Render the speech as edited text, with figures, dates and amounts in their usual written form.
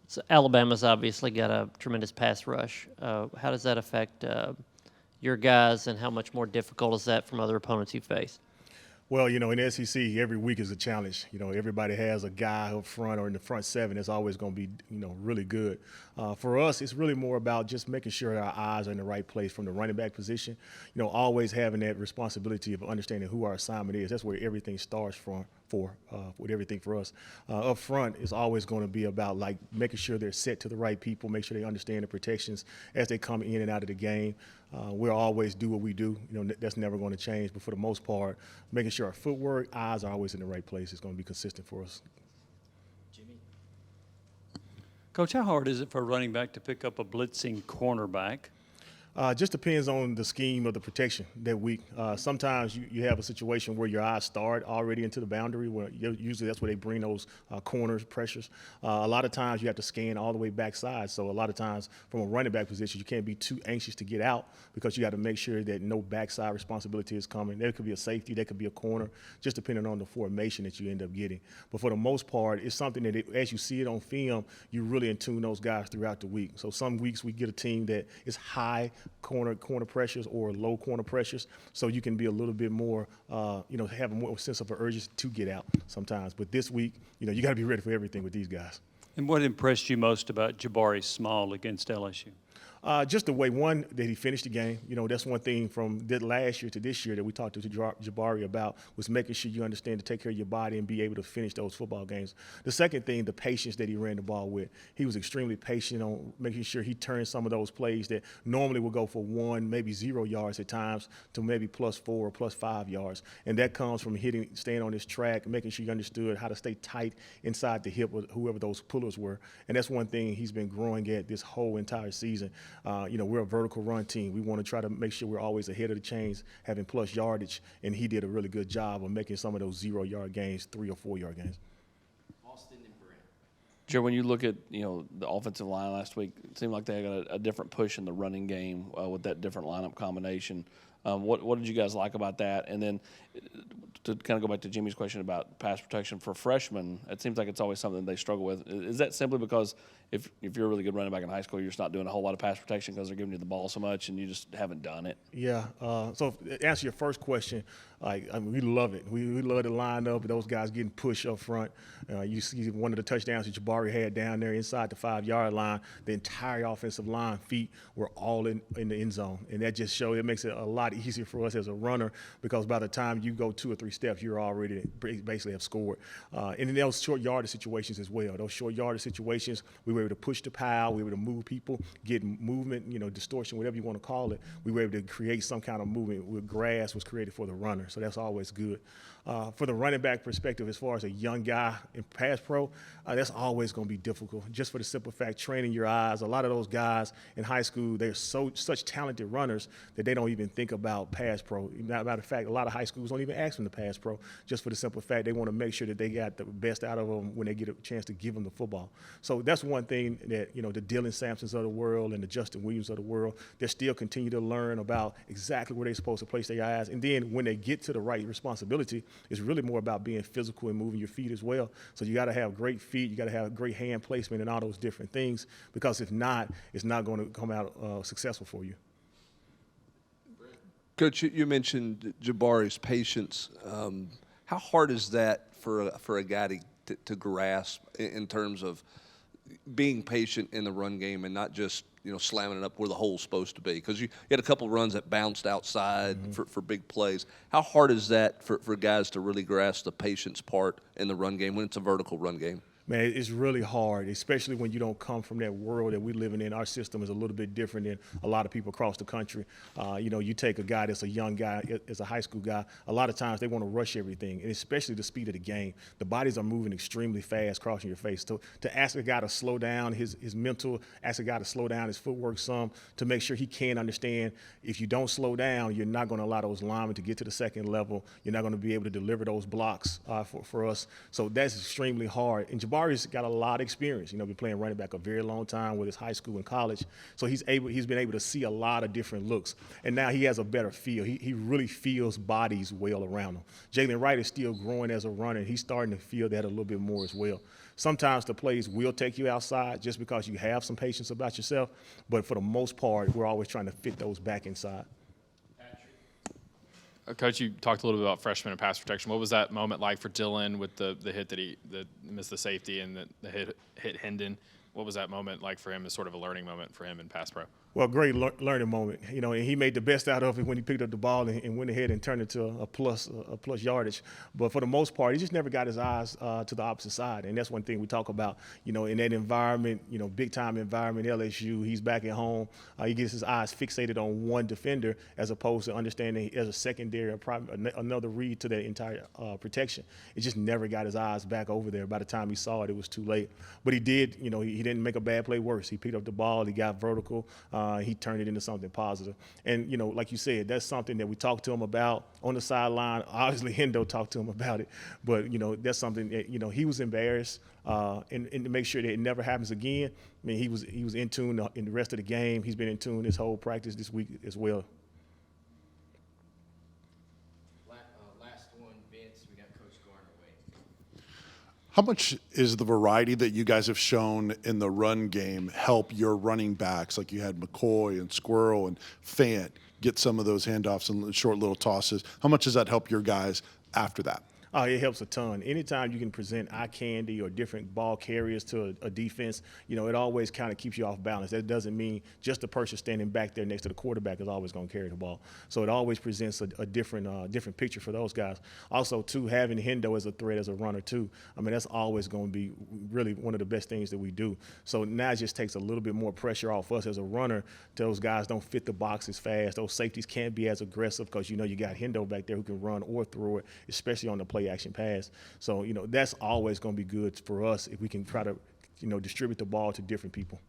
So Alabama's obviously got a tremendous pass rush. How does that affect your guys, and how much more difficult is that from other opponents you face? Well, in the SEC, every week is a challenge. Everybody has a guy up front or in the front seven that's always going to be, really good. For us, it's really more about just making sure that our eyes are in the right place from the running back position. Always having that responsibility of understanding who our assignment is. That's where everything starts from. With everything for us. Up front is always going to be about making sure they're set to the right people, make sure they understand the protections as they come in and out of the game. We'll always do what we do. That's never going to change. But for the most part, making sure our footwork, eyes are always in the right place is going to be consistent for us. Coach, how hard is it for a running back to pick up a blitzing cornerback? Just depends on the scheme of the protection that week. Sometimes you have a situation where your eyes start already into the boundary, where usually that's where they bring those corners, pressures. A lot of times you have to scan all the way backside. So a lot of times from a running back position, you can't be too anxious to get out because you got to make sure that no backside responsibility is coming. There could be a safety, there could be a corner, just depending on the formation that you end up getting. But for the most part, it's something that as you see it on film, you really in tune those guys throughout the week. So some weeks we get a team that is high corner pressures or low corner pressures, so you can be a little bit more, have a more sense of an urgency to get out sometimes. But this week, you got to be ready for everything with these guys. And what impressed you most about Jabari Small against LSU? Just the way, one, that he finished the game. That's one thing from last year to this year that we talked to Jabari about, was making sure you understand to take care of your body and be able to finish those football games. The second thing, the patience that he ran the ball with. He was extremely patient on making sure he turned some of those plays that normally would go for 1, maybe 0 yards at times to maybe +4 or +5 yards. And that comes from staying on his track, making sure you understood how to stay tight inside the hip with whoever those pullers were. And that's one thing he's been growing at this whole entire season. We're a vertical run team. We want to try to make sure we're always ahead of the chains, having plus yardage, and he did a really good job of making some of those 0-yard gains 3 or 4-yard gains. Austin and Brent. Joe, when you look at the offensive line last week, it seemed like they got a different push in the running game with that different lineup combination. What did you guys like about that? And then to kind of go back to Jimmy's question about pass protection for freshmen, it seems like it's always something they struggle with. Is that simply because if you're a really good running back in high school, you're just not doing a whole lot of pass protection because they're giving you the ball so much and you just haven't done it? Yeah. So to answer your first question, we love it. We love to line up those guys getting pushed up front. You see one of the touchdowns that Jabari had down there inside the 5-yard line. The entire offensive line feet were all in the end zone, and that just shows it makes it a lot easier for us as a runner because by the time you go 2 or 3 steps, you're already basically have scored. And in those short yardage situations as well. Those short yardage situations, we were able to push the pile, we were able to move people, get movement, distortion, whatever you want to call it. We were able to create some kind of movement where grass was created for the runner. So that's always good. For the running back perspective, as far as a young guy in pass pro, that's always going to be difficult. Just for the simple fact, training your eyes. A lot of those guys in high school, they're such talented runners that they don't even think about pass pro. Matter of fact, a lot of high schools don't even ask them to pass pro, just for the simple fact they want to make sure that they got the best out of them when they get a chance to give them the football. So that's one thing that the Dylan Sampsons of the world and the Justin Williams of the world, they still continue to learn about exactly where they're supposed to place their eyes. And then when they get to the right responsibility, it's really more about being physical and moving your feet as well. So you got to have great feet, you got to have great hand placement and all those different things, because if not, it's not going to come out successful for you. Coach, you mentioned Jabari's patience. How hard is that for a guy to grasp in terms of being patient in the run game and not just slamming it up where the hole's supposed to be? Because you had a couple runs that bounced outside for big plays. How hard is that for guys to really grasp the patience part in the run game when it's a vertical run game? Man, it's really hard, especially when you don't come from that world that we're living in. Our system is a little bit different than a lot of people across the country. You take a guy that's a young guy, as a high school guy, a lot of times they want to rush everything, and especially the speed of the game. The bodies are moving extremely fast, crossing your face. To ask a guy to slow down his mental, ask a guy to slow down his footwork some, to make sure he can understand if you don't slow down, you're not going to allow those linemen to get to the second level. You're not going to be able to deliver those blocks for us. So that's extremely hard. And Jabari Jabari's got a lot of experience. Been playing running back a very long time with his high school and college. So he's been able to see a lot of different looks. And now he has a better feel. He really feels bodies well around him. Jalen Wright is still growing as a runner. He's starting to feel that a little bit more as well. Sometimes the plays will take you outside just because you have some patience about yourself. But for the most part, we're always trying to fit those back inside. Coach, you talked a little bit about freshman and pass protection. What was that moment like for Dylan with the hit that he missed the safety and the hit Hendon? What was that moment like for him as sort of a learning moment for him in pass pro? Well, great learning moment, and he made the best out of it when he picked up the ball and went ahead and turned it to a plus yardage. But for the most part, he just never got his eyes to the opposite side, and that's one thing we talk about. In that environment, big time environment, LSU. He's back at home. He gets his eyes fixated on one defender as opposed to understanding as a secondary or another read to that entire protection. It just never got his eyes back over there. By the time he saw it, it was too late. But he did. He didn't make a bad play worse. He picked up the ball. He got vertical. He turned it into something positive. And, like you said, that's something that we talked to him about on the sideline. Obviously, Hendo talked to him about it. But, that's something that, he was embarrassed. And to make sure that it never happens again, I mean, he was in tune in the rest of the game. He's been in tune this whole practice this week as well. Last one, Vince, we got Coach Garner waiting. How much is the variety that you guys have shown in the run game help your running backs, like you had McCoy and Squirrel and Fant, get some of those handoffs and short little tosses? How much does that help your guys after that? Oh, it helps a ton. Anytime you can present eye candy or different ball carriers to a defense, it always kind of keeps you off balance. That doesn't mean just the person standing back there next to the quarterback is always going to carry the ball. So it always presents a different picture for those guys. Also, too, having Hendo as a threat as a runner, too, I mean, that's always going to be really one of the best things that we do. So now it just takes a little bit more pressure off us as a runner. Those guys don't fit the box as fast. Those safeties can't be as aggressive because, you got Hendo back there who can run or throw it, especially on the play action pass. So, that's always going to be good for us if we can try to, distribute the ball to different people.